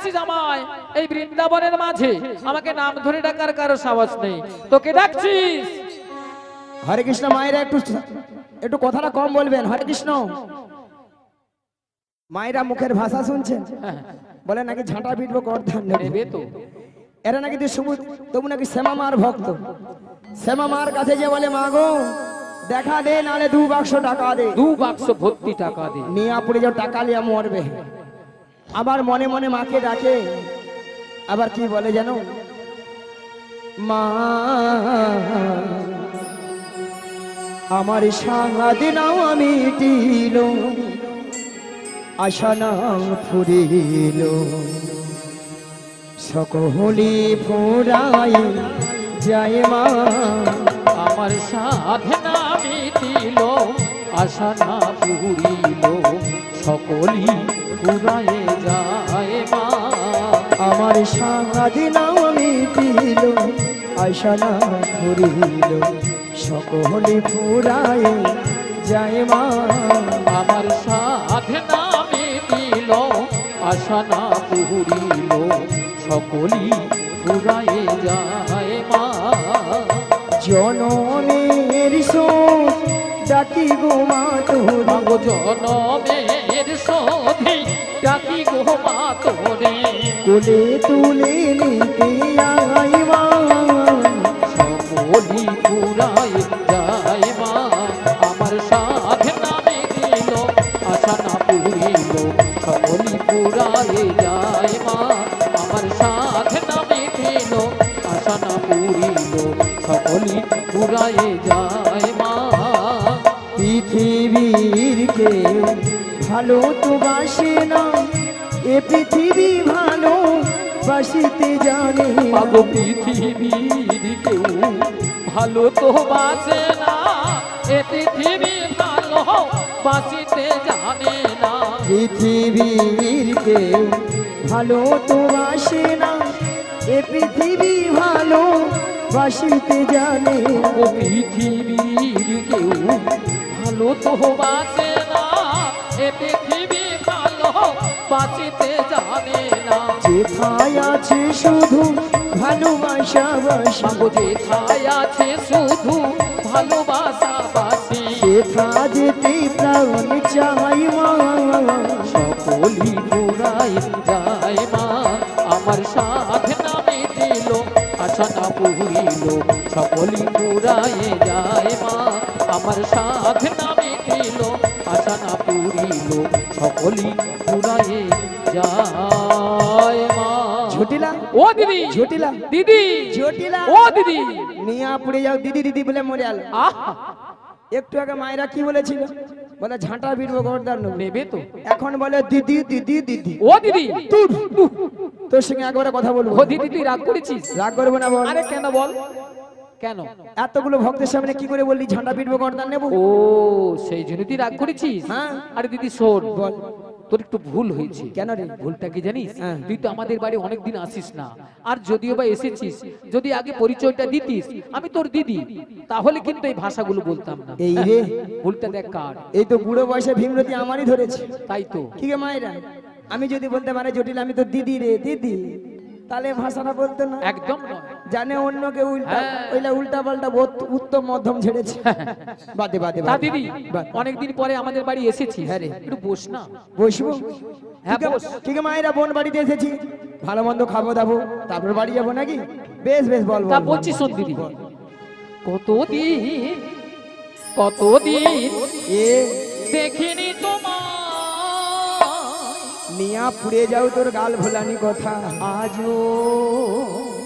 ডাকছিস আমায় এই বৃন্দাবনের মাঝে? আমাকে নাম ধরে ডাকার কারো সাহস নেই, তোকে ডাকছিস। হরে কৃষ্ণ। মায়েরা একটু একটু কথাটা কম বলবেন। হরে কৃষ্ণ। মায়েরা মুখের ভাষা শুনছেন, বলে নাকি ঝাঁটা পিটবো করধান নেবে তো। এরা নাকি তবু নাকি শ্যামা মার ভক্ত। শ্যামা মার কাছে যে বলে মা গো দেখা দে, নালে 2 বাক্স টাকা দে। 2 বাক্স ভর্তি টাকা দে। নিয়া পড়ে যাও, টাকা লিয়া মরবে। আবার মনে মনে মাকে ডাকে, আবার কি বলে জানো? মা আমার সারাদিন আমি টিল, আশা না ফুরিল, সকলি ফুরাই যায় মা। আমার সাধনা মিটিল, আশা না পুরিল, সকলি ফুরায়ে যায় মা। আমার সারাদিন আমি টিল, আশা না ফুরিল, সকলি ফুরাই যায় মা। আমার সাধনা মিটিল, আশা না পুরিল, সকলি ফুরায়ে যায় মা। জনমের শোধ ডাকি গো মা তোরে, মাগো জনমের শোধে ডাকি গো মা তোরে। কোলে তুলে নিতে আই মা, সকলি ফুরায়ে যায় মা। আমার সাধনা মিটিল, আশা না পুরিল, সকলি ফুরায়ে যায় মা। আমার সাধনা মিটিল, আশা না পুরিল, সকলি ফুরায়ে যায় মা। পৃথিবীর কেউ ভালো তো বাসে না, এ পৃথিবী ভালো বাসিতে জানে। মাগো পৃথিবীর কেউ ভালো তো বাসে না, এ পৃথিবী ভালো বাসিতে জানে না। পৃথিবীর কেউ ভালো তো বাসে না, এ পৃথিবী ভালো বাসিতে জানে। ও পৃথিবীর কেউ ভালো তো বাসে না, এ পৃথিবী ভালো বাসিতে জানে না। যেথায় আছে শুধু ভালোবাসা বাসি, মাগো যেথায় আছে শুধু ভালোবাসা বাসি, সেথা যেতে প্রাণ চাই মা। সকলি ফুরাই যায় মা। আমার সাধনা মিটিল, আশা না পুরিল, সকলি ফুরায়ে যায় মা। আমার সাধনা মিটিল, আশা না পুরিল, সকলি ফুরায়ে যায় মা। ঝুটিলা ও দিদি, ঝুটিলা দিদি, ঝুটিলা ও দিদি। নিয়া পড়ে যাও দিদি দিদি বলে মরে আল। আহা, একটু আগে মায়েরা কি বলেছিল? বলে ঝাঁটা বিড়বো গর্দার নেবে। নেবে তো। এখন বলে দিদি দিদি দিদি। ও দিদি, তোর সঙ্গে একবারে কথা বলবো। ও দিদি তুই রাগ করেছিস? রাগ করবো না বল। আরে কেন বল, কেন? এতগুলো ভক্তের সামনে কি করে বললি ঝাঁটা বিড়বো গর্দার নেবো? ও সেই জন্য তুই রাগ করেছিস? হ্যাঁ। আরে দিদি শোন, বল। তোর একটু ভুল হয়েছে। কেন রে? ভুলটা কি জানিস? হ্যাঁ। তুই তো আমাদের বাড়ি অনেকদিন আসিস না, আর যদিও বা এসেছিস, যদি আগে পরিচয়টা দিতিস আমি তোর দিদি, তাহলে কিন্তু এই ভাষাগুলো বলতাম না। এই রে, ভুলটা দেখ কার। এই তো বুড়ো বয়সে ভীমরতি আমারই ধরেছে। তাই তো। কি গে মায়েরা, আমি যদি বলতে পারে জটিল আমি তো দিদি রে দিদি, তাহলে ভাষাটা বলতো না। একদম নয়। জানে অন্যকে উল্টা, হ্যাঁ। ওইলা উল্টা পাল্টা উত্তম মধ্যম ছেড়েছে। বাদে বাদে তা বাদে। দিদি বাদ। অনেকদিন পরে আমাদের বাড়ি এসেছিস, হ্যাঁ রে। একটু বস না। বসবো। হ্যাঁ, বস। ঠিক আছে মায়েরা, বোন বাড়িতে এসেছি, ভালো মন্দ খাবো দাবো, তারপর বাড়ি যাবো নাকি? বেশ বেশ বল তা বল, বল। বলছি শোন দিদি, কতদিন কতদিন এ দেখিনি তোমার, নিয়া পুড়ে যাও তোর গাল ভোলানি কথা। আজও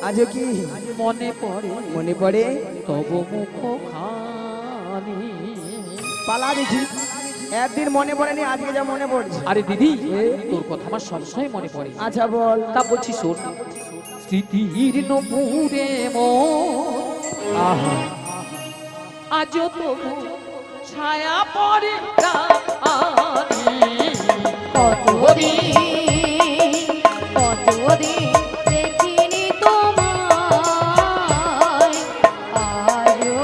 আজও কি মনে পড়ে মনে পড়ে? তব মুখ খানি। পালা দেখি, একদিন মনে পড়েনি, আজকে যা মনে পড়ছে। আরে দিদি তোর কথা আমার সবসময় মনে পড়ে। আচ্ছা বল। তা বলছি শোন, স্মৃতির নপুরে মন আহা, আজও তবু ছায়া পড়ে প্রাণে। কতদিন কতদিন দেখিনি তোমায়, আজও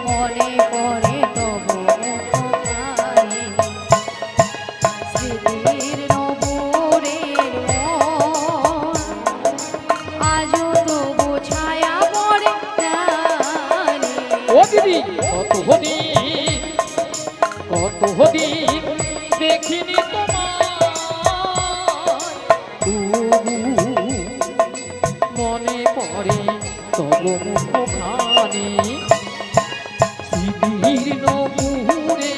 মনে পড়ে তব মুখখানি। স্মৃতির নপুরের মুখখানি শিবির নপুরে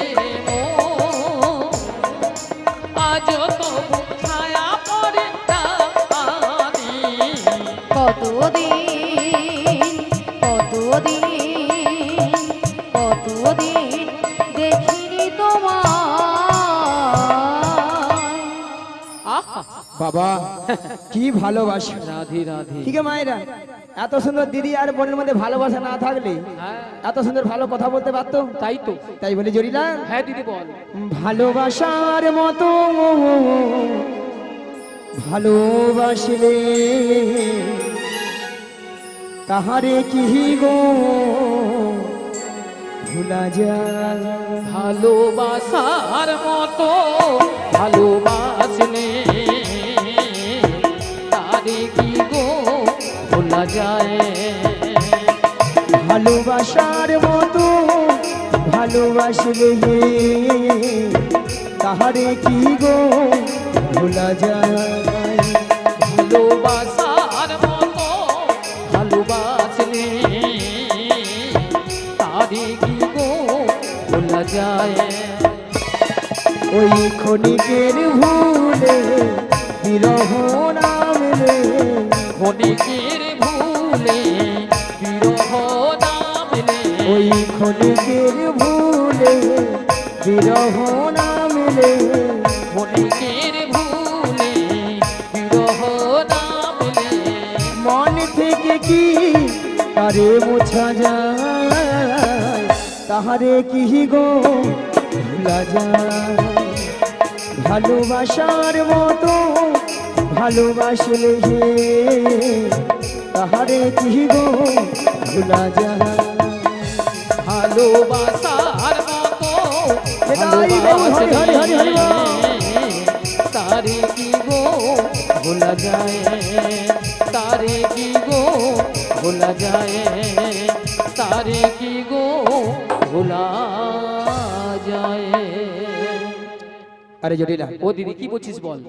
আজ তবু ছায়া পড়ে টানি কতদিন কতদিন কতদিন দেখিনি তোমায়। আহা বাবা কি ভালোবাসা। রাধে রাধে। ঠিক আছে মায়েরা, এত সুন্দর দিদি আর বোনের মধ্যে ভালোবাসা না থাকলে হ্যাঁ এত সুন্দর ভালো কথা বলতে পারতো? তাই তো। তাই বলে জরিলা হ্যাঁ দিদি বল। ভালোবাসার মতো ভালোবাসলে তাহারে কি গো ভুলা যায়। ভালোবাসার মতো ভালোবাসলে তারে কি গো ভোলা যায়। ভালোবাসার মতো ভালোবাসলে তাহারে কি গো ভোলা যায়। ভালোবাসার মতো ভালোবাসলে তারে কি গো ভোলা যায়। ওই ক্ষণিকের ভুলে বিরহ নামলে, ক্ষণিকের ভুলে বিরহ নামলে ওই ক্ষণিকের ভুলে বিরহ নামলে, ক্ষণিকের ভুলে বিরহ নামলে মন থেকে কি তারে মোছা যায়, তাহারে কি গো ভুলা যায়। ভালোবাসার মতো ভালোবাসলে তাহারে কি গো ভুলা যায়। ভালোবাসার মতো হরি হরি হরি হরি হরি বল। তারে কি গো ভোলা যায়। তারে কি গো ভোলা যায়। তারে কি গো ভোলা যায়। আরে জটিলা, ও দিদি কি বলছিস বল।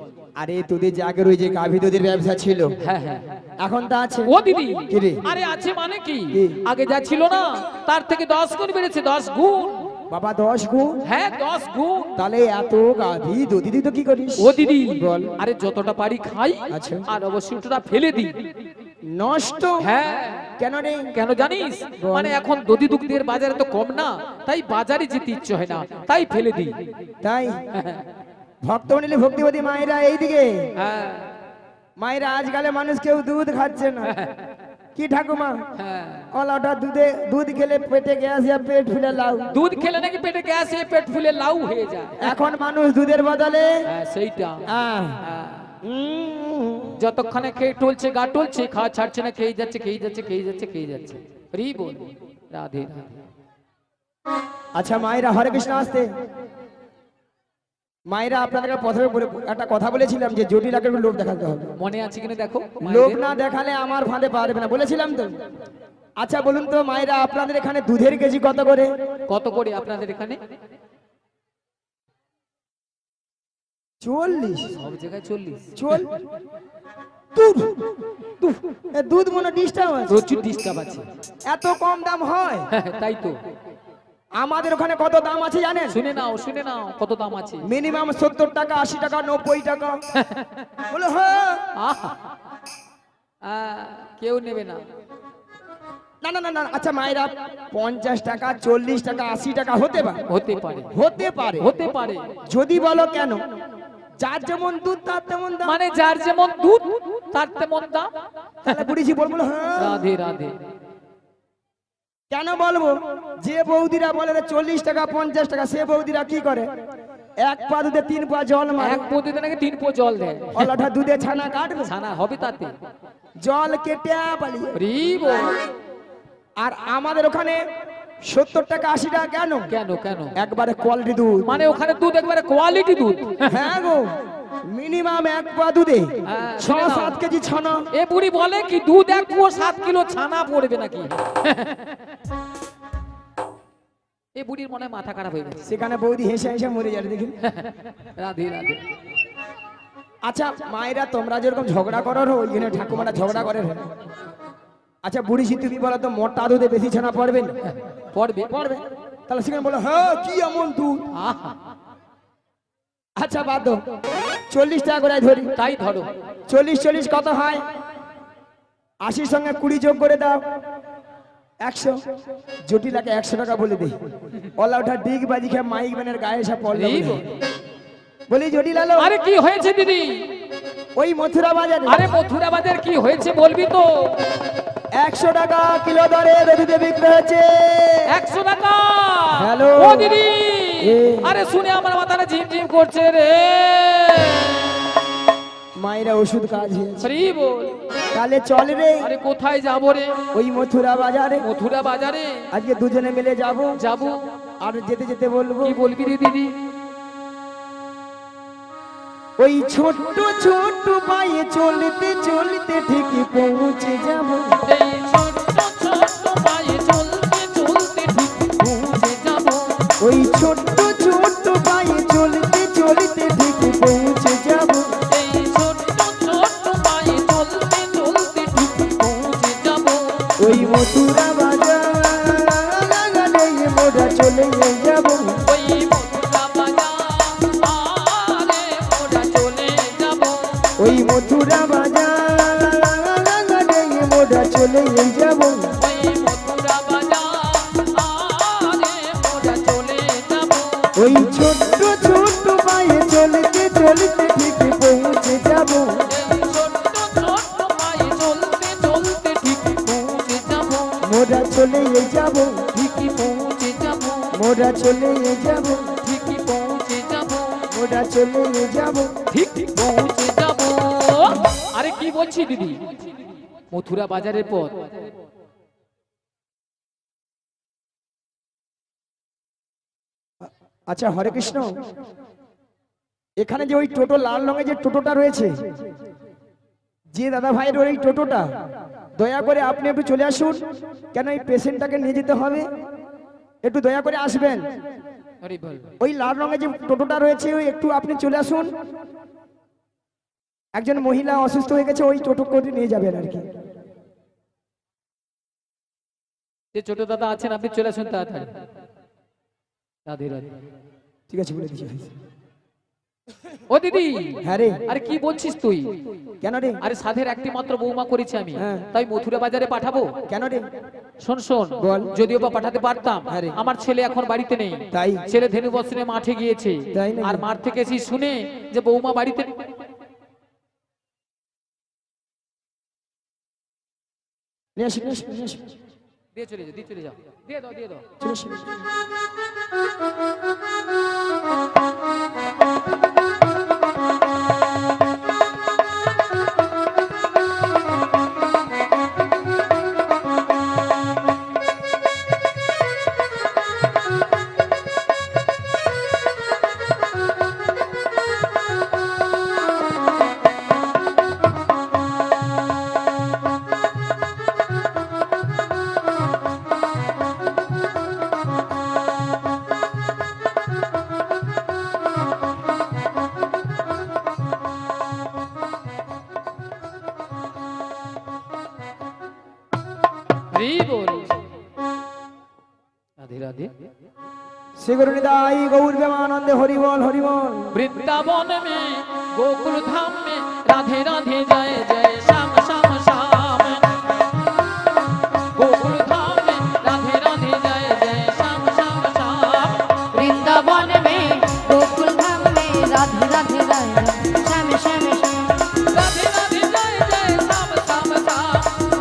আরে তোদের যে আগের ওই যে গাভী দুধের ব্যবসা ছিল, হ্যাঁ হ্যাঁ এখন তা আছে? ও দিদি কি রে? আরে আছে মানে কি কি? আগে যা ছিল না তার থেকে 10 গুণ বেড়েছে, 10 গুণ। বাবা 10 গুণ? হ্যাঁ 10 গুণ। তাহলে এত গাভী দুধ দিদি তো কি করিস? ও দিদি বল। আরে যতটা পারি খাই আচ্ছা। আর অবশ্যই ওটা ফেলে দিই। নষ্ট? হ্যাঁ কেন রে? কেন জানিস? বল। মানে এখন দধি দুগ্ধের বাজারে তো কম না, তাই বাজারে যেতে ইচ্ছে হয় না, তাই ফেলে দিই। তাই ভক্তমণ্ডলী ভক্তিবতী মায়েরা এইদিকে, হ্যাঁ মায়েরা আজকালে মানুষ কেউ দুধ খাচ্ছে না। কি ঠাকুমা, হ্যাঁ ওটা দুধ খেলে পেটে গ্যাস আর পেট ফুলে লাউ। দুধ খেলে নাকি পেটে গ্যাস হয়ে পেট ফুলে লাউ হয়ে যায়। এখন মানুষ দুধের বদলে হ্যাঁ সেইটা। আহ, হ্যাঁ। উম, যতক্ষণে খেয়ে টলছে গা টলছে, খাওয়া ছাড়ছে না, খেয়ে যাচ্ছে খেয়ে যাচ্ছে খেয়ে যাচ্ছে খেয়ে যাচ্ছে। হরি বল। রাধে রাধে। আচ্ছা মায়েরা, হরে কৃষ্ণ আসতে। মায়েরা আপনাদের প্রথমে একটা কথা বলেছিলাম যে জটিলাকে একটু লোক দেখাতে হবে। মনে আছে কিনা দেখো। লোক না দেখালে আমার ফাঁদে পারবে না, বলেছিলাম তো। আচ্ছা বলুন তো মায়েরা, আপনাদের এখানে দুধের কেজি কত করে? কত করে আপনাদের এখানে? 40। সব জায়গায় 40। চল দুধ দুধ মনে ডিস্টার্ব আছে, প্রচুর ডিস্টার্ব আছে। এত কম দাম হয়? তাই তো। আমাদের ওখানে কত দাম আছে জানেন? শুনে নাও কত দাম আছে। মিনিমাম 70 টাকা, 80 টাকা, 90 টাকা। বলে হ্যাঁ। আহা! কেউ নেবে না। না না না না, আচ্ছা মায়েরা 50 টাকা, 40 টাকা, 80 টাকা হতে পারে? হতে পারে। হতে পারে। হতে পারে। যদি বলো কেন, যার যেমন দুধ তার তেমন দাম। মানে যার যেমন দুধ তার তেমন দাম। তাহলে বুড়িজি বলবো হ্যাঁ। রাধে রাধে। কেন বলবো? যে বৌদিরা বলে 40 টাকা 50 টাকা, সে বৌদিরা কি করে? এক পা দুধে 3 পা জল মারে। এক পদিতে নাকি 3 পো জল দেয়। ওলাটা দুধে ছানা কাটবে, ছানা হবে তাতে। জল কেটে পালিয়ে। হরি বল। আর আমাদের ওখানে 70 টাকা 80 টাকা। কেন? কেন কেন? একবারে কোয়ালিটি দুধ। মানে ওখানে দুধ একবারে কোয়ালিটি দুধ। হ্যাঁ গো, মিনিমাম এক পা দুধে হ্যাঁ, 6-7 কেজি ছানা। এ বুড়ি বলে কি দুধ 1 পো 7 কিলো ছানা পড়বে নাকি? এ বুড়ির মনে হয় মাথা খারাপ হয়ে গেছে। সেখানে বৌদি হেসে হেসে মরে যাবে দেখি। রাধে রাধে। আচ্ছা মায়েরা, তোমরা যেরকম ঝগড়া করো ওইখানে ঠাকুমারা ঝগড়া করে। আচ্ছা বুড়িছি তুমি বলো তো মোটা দুধে বেশি ছানা পড়বে না? পড়বে পড়বে। তাহলে সেখানে বলো হ্যাঁ কি এমন দুধ। আহা, আচ্ছা বাদ দাও, 40 টাকা করে ধরি। তাই ধরো। 40 কত হয়? 80 সঙ্গে 20 যোগ করে দাও, 100। জটিলাকে 100 টাকা বলে দিই। অলা ওঠা ডিগ বাজি খেয়ে মাইক ব্যানের গায়ে এসে পড়লো এই বলে। বলি জটিলালো আরে কি হয়েছে দিদি? ওই মথুরা বাজারে আরে মথুরা বাজার কি হয়েছে বলবি তো? 100 টাকা কিলো দরে দুধে বিক্রি হচ্ছে। 100 টাকা? হ্যালো। ও দিদি, এ। আরে শুনে আমার মাথাটা ঝিমঝিম করছে রে। মায়েরা ওষুধ কাজ হয়েছে। হরি বল। তাহলে চল রে আরে কোথায় যাব রে? ওই মথুরা বাজারে মথুরা বাজারে আজকে দুজনে মিলে যাব। যাব। আর যেতে যেতে বলবো কি বলবি রে দিদি? ওই ছোট্ট ছোট্ট পায়ে চলতে চলতে ঠিকই পৌঁছে যাব। এই ছোট্ট ছোট্ট পায়ে চলতে চলতে ঠিক পৌঁছে যাব। ওই ছোট্ট ছোট্ট পায়ে চলতে চলতে ঠিকই পৌঁছে যাব। এই ছোট্ট ছোট্ট পায়ে চলতে চলতে ঠিক পৌঁছে যাব। ওই মথুরা বাজারে মোরা চলে যাব। ওই মথুরা বাজার আরে মোরা চলে যাব। ওই মথুরা বাজারে মোরা চলে যাব। ওই মথুরা বাজার আরে মোরা চলে যাব। ওই ছোট্ট ছোট্ট পায়ে চলতে চলতে ঠিকই পৌঁছে যাব। এই ছোট্ট ছোট্ট পায়ে চলতে চলতে ঠিক পৌঁছে যাব। মোরা চলে যাব। ঠিকই পৌঁছে যাব। মোরা চলে যাব। ঠিকই পৌঁছে যাব। মোরা চলে যাব। ঠিক পৌঁছে যাব। আরে কি বলছি দিদি? মথুরা বাজারের পথ। আচ্ছা হরে কৃষ্ণ, এখানে যে ওই টোটো লাল রঙের যে টোটোটা রয়েছে, যে দাদা ভাইয়ের ওই টোটোটা, দয়া করে আপনি একটু চলে আসুন। কেন এই পেশেন্টটাকে নিয়ে যেতে হবে, একটু দয়া করে আসবেন। আরে বল। ওই লাল রঙের যে টোটোটা রয়েছে ওই একটু আপনি চলে আসুন। একজন মহিলা অসুস্থ হয়ে গেছে, ওই টোটো করে নিয়ে যাবেন আর কি। যে ছোট দাদা আছেন আপনি চলে আসুন তাড়াতাড়ি। রাধে রাধে। ঠিক আছে বলে দিচ্ছি। ও দিদি, হ্যাঁ রে, আরে কি বলছিস তুই? কেন রে? আরে সাধের একটি মাত্র বৌমা করেছি আমি, হ্যাঁ। তাই মথুরা বাজারে পাঠাবো। কেন রে? শোন শোন, বল। যদিও বা পাঠাতে পারতাম, হ্যাঁ রে। আমার ছেলে এখন বাড়িতে নেই। তাই? ছেলে ধেনু বস্ত্রে মাঠে গিয়েছে। তাই নাকি? আর মাঠ থেকে এসে শুনে যে বৌমা বাড়িতে নিয়ে আসুন, নিয়ে আসুন, নিয়ে আসুন। দিয়ে চলে যাও, দিয়ে চলে যাও, দিয়ে দাও, দিয়ে দাও। চলে আসুন। হরি বল। রাধে রাধে। শ্রী গুরু নিতাই গৌর প্রেমানন্দে হরি বল, হরি বল। वृंदावन में गोकुल धाम में राधे राधे जय जय श्याम श्याम श्याम। गोकुल धाम में राधे राधे जय जय श्याम श्याम श्याम। वृंदावन में गोकुल धाम में राधे राधे राय श्याम श्याम श्याम। राधे राधे जय जय श्याम श्याम श्याम।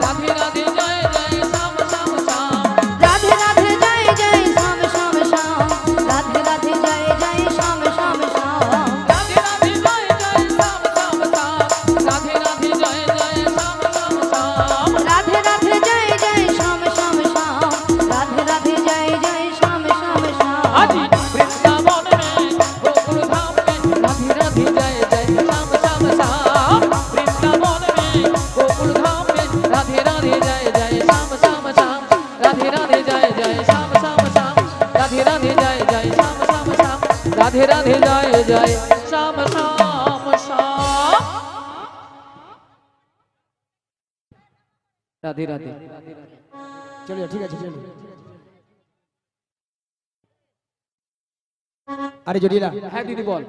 राधे राधे जय जय श्याम श्याम श्याम। राधे राधे जय जय श्याम श्याम श्याम। राधे राधे जय जय श्याम श्याम श्याम। राधे राधे जय जय श्याम श्याम রাধে রাধে। চলো ঠিক আছে চলো। আরে জটিলা, হ্যাঁ দিদি বল।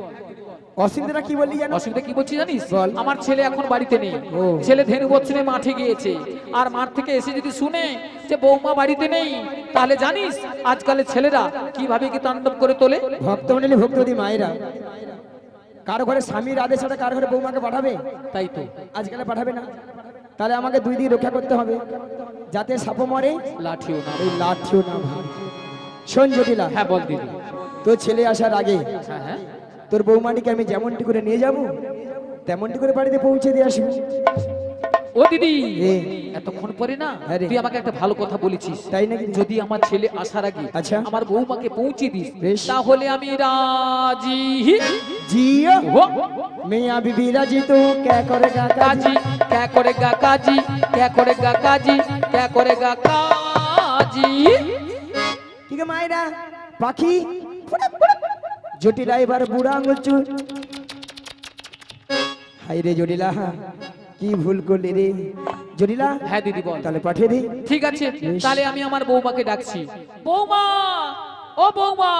অসুবিধাটা কি বললি জানো? অসুবিধা কি বলছি জানিস? বল। আমার ছেলে এখন বাড়িতে নেই। ও। ছেলে ধেনু বছরে মাঠে গিয়েছে, আর মাঠ থেকে এসে যদি শুনে যে বৌমা বাড়িতে নেই, তাহলে জানিস আজকালের ছেলেরা কিভাবে কি তাণ্ডব করে তোলে। ভক্তমণ্ডলী ভক্তবতী মায়েরা কারো ঘরে স্বামীর আদেশ ছাড়া কারো ঘরে বৌমাকে পাঠাবে? তাই তো, আজকালে পাঠাবে না। তাহলে আমাকে দুই দিক রক্ষা করতে হবে, যাতে সাপও মরে লাঠিও না। এই লাঠিও না ভাঙে। শোন জটিলা, হ্যাঁ বল দিদি। তোর ছেলে আসার আগে হ্যাঁ হ্যাঁ। তোর বৌমাটিকে আমি যেমনটি করে নিয়ে যাব তেমনটি করে বাড়িতে পৌঁছে দিয়ে আসবো। ও দিদি, এ। এতক্ষণ পরে না হ্যাঁ রে। তুই আমাকে একটা ভালো কথা বলেছিস। তাই নাকি? যদি আমার ছেলে আসার আগে আচ্ছা। আমার বৌমাকে পৌঁছে দিস, বেশ। তাহলে আমি রাজি। जियो हो मियाँ बीबी राजी तो क्या करेगा काजी, क्या करेगा काजी, क्या करेगा काजी, क्या करेगा काजी। ठीक है मायरा पाखी জটিলা এবার বুড়া আঙুল চুল। হাই রে জটিলা, কি ভুল করলি রে জটিলা। হ্যাঁ দিদি বল। তাহলে পাঠিয়ে দি। ঠিক আছে, তাহলে আমি আমার বৌমাকে ডাকছি। বৌমা, ও বৌমা,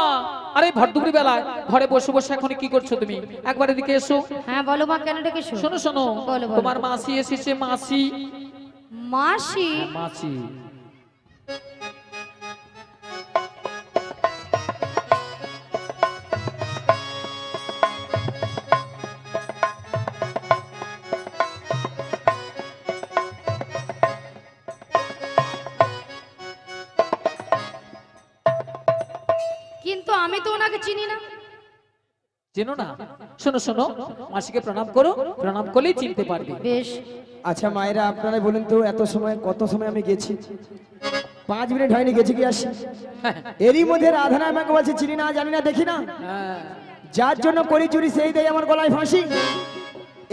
আরে ভরদুপুরি বেলায় ঘরে বসে বসে এখন কি করছো তুমি? একবার এদিকে এসো। হ্যাঁ বলো মা, কেন ডেকেছো? শোনো শোনো, বলো, বলো। তোমার মাসি এসেছে। মাসি, মাসি? মাসি। কিন্তু আমি তো ওনাকে চিনি না। চেনো না? শোনো শোনো, মাসিকে প্রণাম করো, প্রণাম করলেই চিনতে পারবে। বেশ। আচ্ছা মায়েরা আপনারা বলুন তো, এত সময় কত সময় আমি গেছি? 5 মিনিট হয়নি, গেছি কি আসি? এরই মধ্যে রাধানা আমাকে বলছে চিনি না, জানি না, দেখি না। হ্যাঁ। যার জন্য করি চুরি সেই দেয় আমার গলায় ফাঁসি।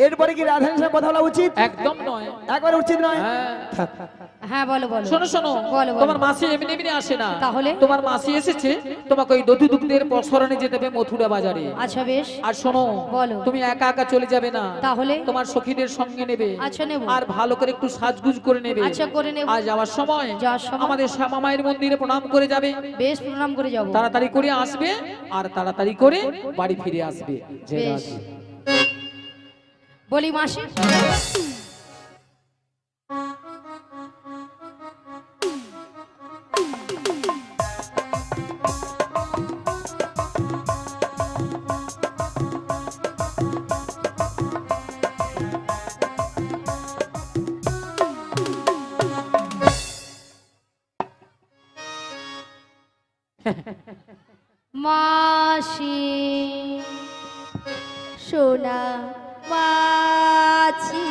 এরপরে কি রাধানের সাথে কথা বলা উচিত? একদম নয়। একবার উচিত নয়। হ্যাঁ। থাক। হ্যাঁ বলো বলো। শোনো শোনো, বলো, বলো। তোমার মাসি এমনি এমনি আসে না। তাহলে? তোমার মাসি এসেছে তোমাকে ওই দধি দুগ্ধের প্রসরণে যেতে হবে মথুরা বাজারে। আচ্ছা বেশ। আর শোনো, বলো। তুমি একা একা চলে যাবে না, তাহলে? তোমার সখীদের সঙ্গে নেবে। আচ্ছা, নেব। আর ভালো করে একটু সাজগুজ করে নেবে। আচ্ছা, করে নেব। আর যাওয়ার সময় যাওয়ার সময়? আমাদের শ্যামা মায়ের মন্দিরে প্রণাম করে যাবে। বেশ, প্রণাম করে যাবো। তাড়াতাড়ি করে আসবে আর তাড়াতাড়ি করে বাড়ি ফিরে আসবে। জয় বেশ। রাধে। বলি মাসি, মাসি সোনা মাছি,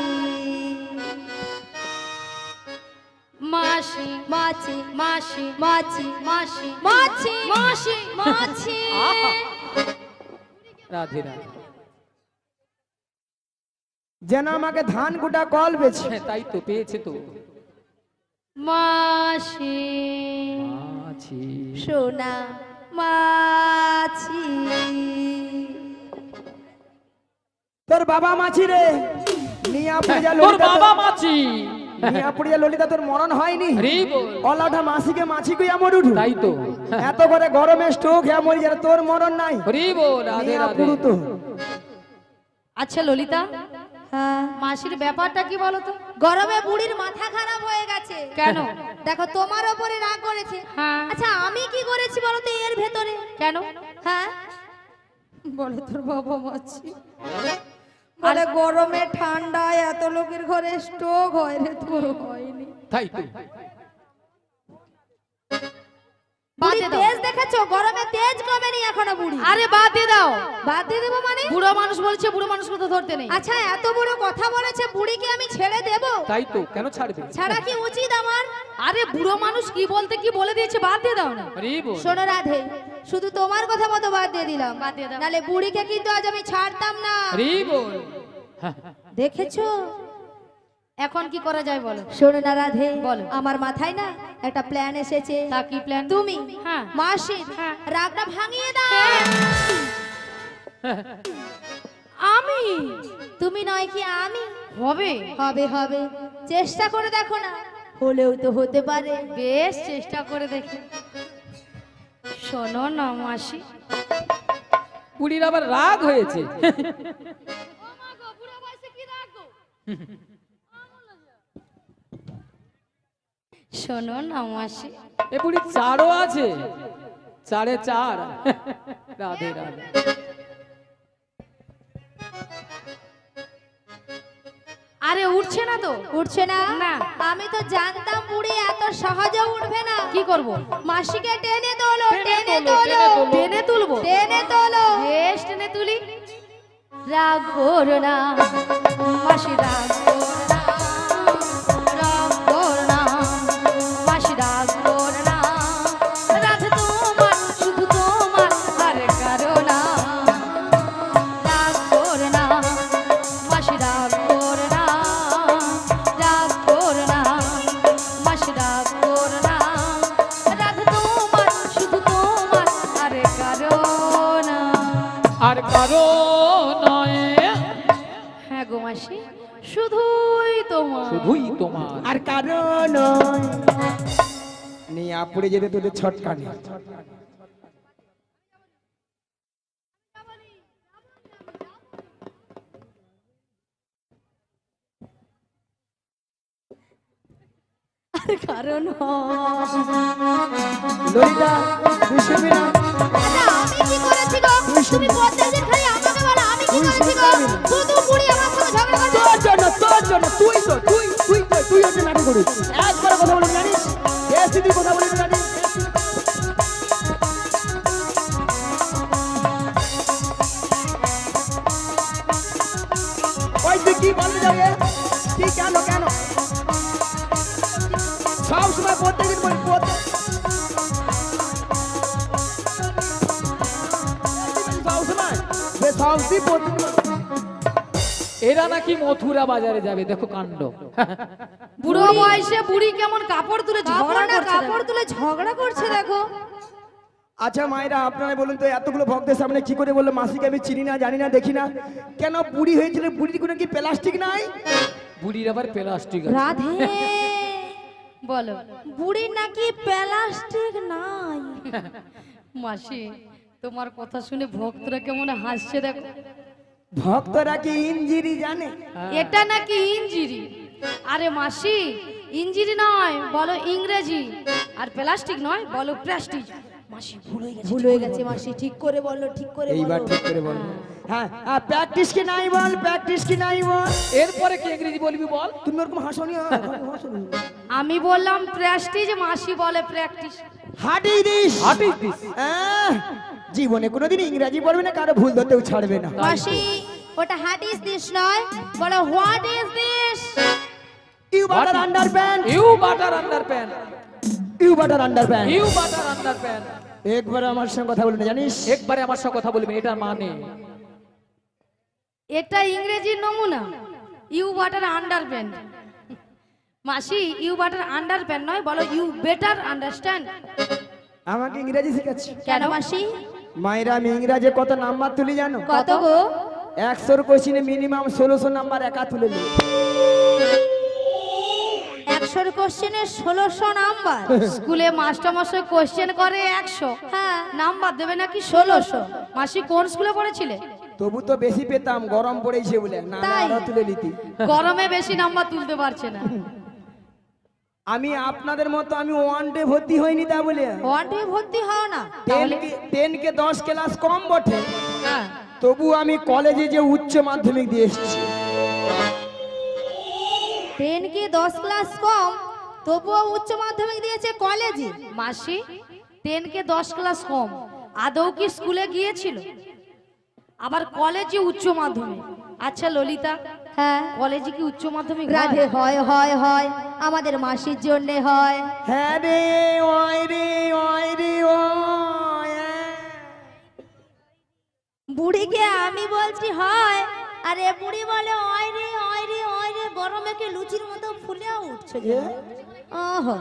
মাসি মাছি, মাসি মাছি, মাসি মাছি, মাসি মাছি। আহা! রাধে রাধে। যেন আমাকে ধান গোটা কল বেছে। হ্যাঁ, তাই তো পেয়েছে তো। মাসি মাছি। সোনা মাছি। তোর বাবা মাছি রে, নিয়া পড়ে যা তোর ললিতা। বাবা মাছি। নিয়া পড়ে যা ললিতা, তোর মরণ হয়নি? হরি বল। অলাটা মাসিকে মাছি কইয়া মরুঠু। তাই তো। এত করে গরমে স্ট্রোক হ্যাঁ মরি যারা, তোর মরণ নাই। হরি বল। রাধে নিয়া রাধে। পুরু তো। আচ্ছা ললিতা, হ্যাঁ মাসির ব্যাপারটা কি বলো তো? গরমে বুড়ির মাথা খারাপ হয়ে গেছে। কেন? দেখো তোমার ওপরে রাগ করেছে। হ্যাঁ। আচ্ছা আমি কি করেছি বলো তো এর ভেতরে? কেন? হ্যাঁ বলো তোর বাবা মাছি। আরে গরমে ঠান্ডায় এত লোকের ঘরে স্ট্রোক হয় রে, তোর হয়নি। তাই তো। বাদ বুড়ি দিয়ে দাও। তেজ দেখেছো? গরমে তেজ কমেনি এখনো বুড়ি। আরে বাদ দিয়ে দাও। বাদ দিয়ে দেবো মানে? বুড়ো মানুষ বলছে, বুড়ো মানুষকে তো ধরতে নেই। আচ্ছা এত বড় কথা বলেছে, বুড়িকে আমি ছেড়ে দেব? তাই তো, কেন ছাড়বে? ছাড়া কি উচিত আমার? আরে বুড়ো মানুষ কি বলতে কি বলে দিয়েছে, বাদ দিয়ে দাও না। হরি বল। শোনো রাধে, শুধু তোমার কথা মতো বাদ দিয়ে দিলাম, বাদ দিয়ে দাও। নালে বুড়িকে কিন্তু আজ আমি ছাড়তাম না। হরি বল। হ্যাঁ, দেখেছো? এখন কি করা যায় বলো? শোনো না রাধে, বলো। আমার মাথায় না একটা প্ল্যান এসেছে। তা কি প্ল্যান? তুমি হ্যাঁ। মাসির হ্যাঁ। রাগটা ভাঙিয়ে দাও। আমি? তুমি নয় কি আমি? হবে। হবে হবে, চেষ্টা করে দেখো না। হলেও তো হতে পারে। বেশ চেষ্টা করে দেখি। শোনো না মাসি, বুড়ির আবার রাগ হয়েছে। শোনো না মাসি, এ বুড়ি চারও আছে, 4.5। রাধে রাধে। আরে উঠছে না তো। উঠছে না? না। আমি তো জানতাম বুড়ি এত সহজে উঠবে না। কি করব? মাসিকে টেনে তোলো, টেনে টেনে তোলো, তোলো, টেনে তোলো। টেনে তুলবো? টেনে তোলো। বেশ টেনে তুলি। রাগ করো না মাসি, রাগ করো না, রাগ করো না মাসি, রাগ করো না। রাধ তোমার, শুধু তোমার, আর কারো না। রাগ করো না মাসি, রাগ করো না, রাগ করো না মাসি, রাগ করো না। রাধ তোমার, শুধু তোমার, আর কারো না। আর কারো নয়, হ্যাঁ গো মাসি, শুধুই তোমার। শুধুই তোমার। আর কারণ নেই আপুড়ে যেতে তোদের ছটকা নেই। আর কারণ ললিতা তুই শুনবি না? আচ্ছা, আমি কি করেছি গো? তুমি প্রত্যেকদিন খালি আমাকে বলো আমি কি তুই করেছি গো? শুনবি না? শুধু বুড়ি আমার সাথে ঝগড়া করছে। তোর জন্য তুই হচ্ছে নাটক করিস। একবার কথা বলবি জানিস? বেশি তুই কথা বলবি জানিস? ওই তুই কি বলতে যাবে? কি কেন কেন? সব সময় প্রত্যেকদিন বলি সব সময় সবদিন প্রত্যেকদিন এরা নাকি মথুরা বাজারে যাবে, দেখো কাণ্ড। বুড়ো বয়সে বুড়ি কেমন কাপড় তুলে ঝগড়া করছে দেখো। কাপড় তুলে ঝগড়া করছে দেখো। আচ্ছা মায়েরা আপনারা বলুন তো, এতগুলো ভক্তের সামনে কি করে বললো মাসিকে আমি চিনি না, জানি না, দেখি না? কেন বুড়ি হয়েছিল? বুড়ির কোনো কি প্লাস্টিক নাই? বুড়ির আবার প্লাস্টিক আছে। রাধে, বলো বুড়ির নাকি প্লাস্টিক নাই। মাসি, তোমার কথা শুনে ভক্তরা কেমন হাসছে দেখো। ভক্তরা কি ইঞ্জিরি জানে? এটা নাকি ইঞ্জিরি। আরে মাসি, ইঞ্জিরি নয়, বলো ইংরেজি। আর প্লাস্টিক নয়, বলো প্রেস্টিজ। মাসি ভুল হয়ে গেছে। ভুল হয়ে গেছে মাসি, ঠিক করে বললো, ঠিক করে এইবার বলো। ঠিক করে বলবো। হ্যাঁ হ্যাঁ, প্র্যাকটিস কি নাই বল, প্র্যাকটিস কি নাই বল। এরপরে কি ইংরেজি বলবি বল? তুমি ওরকম হাসনি, হাসনি। আমি বললাম প্রেস্টিজ, মাসি বলে প্র্যাকটিস। হাঁটি দিস। What is this? জীবনে কোনোদিন ইংরাজি পড়বে না, কারো ভুল ধরতেও ছাড়বে না। মাসি, ওটা হাট ইজ দিস নয়, বলো what is this. You butter underpant, You butter underpant. You butter underpant. You butter underpant. একবার আমার সঙ্গে কথা বলবে না জানিস? একবারে আমার সাথে কথা বলবি, এটা মানে এটা ইংরেজির নমুনা। You butter underpant. মাসি, ইউ বাটার আন্ডারপ্যান্ট নয়, বলো ইউ বেটার আন্ডারস্ট্যান্ড। আমাকে ইংরেজি শেখাচ্ছি। কেন মাসি? মায়েরা আমি ইংরাজে কত নাম্বার তুলি জানো? কত গো? 100 কোশ্চিনে মিনিমাম 1600 নাম্বার একা তুলে নিই। 100 কোশ্চেনে 1600 নাম্বার। স্কুলে মাস্টারমশাই কোশ্চেন করে 100, হ্যাঁ, নাম্বার দেবে নাকি 1600। মাসি কোন স্কুলে পড়েছিলে? তবু তো বেশি পেতাম, গরম পড়েছে বলে, না তাই? আরো তুলে নিতি। গরমে বেশি নাম্বার তুলতে পারছে না। আমি আপনাদের মতো আমি ওয়ান ডে ভর্তি হইনি তা বলে। ওয়ানডে ভর্তি হও না। 10 কে 10 ক্লাস কম বটে, হ্যাঁ, তবু আমি কলেজে যে উচ্চ মাধ্যমিক দিয়ে এসেছি। 10 কি 10 ক্লাস কম, তবুও উচ্চ মাধ্যমিক দিয়েছে কলেজে। মাসি 10 কে 10 ক্লাস কম, আদৌ কি স্কুলে গিয়েছিল? আবার কলেজে উচ্চ মাধ্যমিক। আচ্ছা ললিতা, হ্যাঁ কলেজে কি উচ্চ মাধ্যমিক রাধে, হয়? হয় হয় হয়, আমাদের মাসির জন্য হয়। হ্যাঁ রে, ওই রে, ওই রে, ওই। বুড়িকে আমি বলছি হয়, আর এ বুড়ি বলে ওই রে ওই রে ওই রে, গরমে কি লুচির মতো ফুলে উঠছে। এ? ওহো,